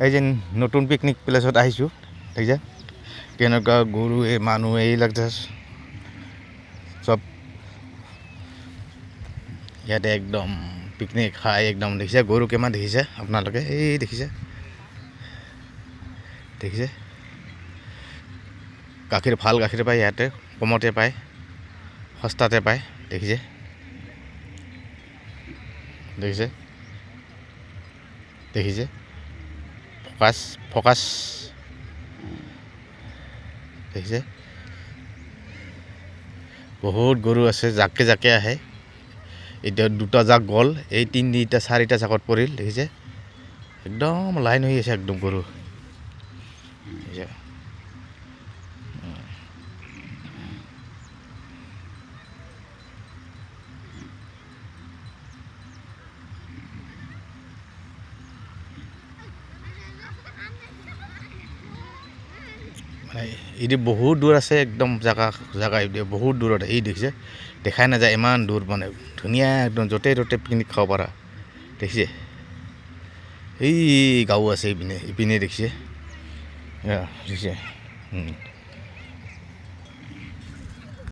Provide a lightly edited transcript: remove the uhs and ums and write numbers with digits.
এই যে নতুন পিকনিক প্লেছত আহিছোঁ দেখিছে কেনেকুৱা গৰু এই মানুহ এইবিলাক চব ইয়াতে একদম পিকনিক খাই একদম দেখিছে গৰু কিমান দেখিছে আপোনালোকে এই দেখিছে গাখীৰ ভাল গাখীৰ পায় ইয়াতে কমতে পায় সস্তাতে পায় দেখিছে ফকাছ দেখিছে বহুত গৰু আছে জাকে জাকে আহে এতিয়া দুটা জাক গ'ল এই তিনিটা চাৰিটা জাকত পৰিল দেখিছে একদম লাইন হৈ আছে একদম গৰু দেখিছে মানে এইটো বহুত দূৰ আছে একদম জাগা বহুত দূৰত এই দেখিছে দেখাই নাযায় ইমান দূৰ মানে ধুনীয়া একদম য'তে ত'তে পিকনিক খাব পাৰা দেখিছে এই গাঁও আছে ইপিনে দেখিছে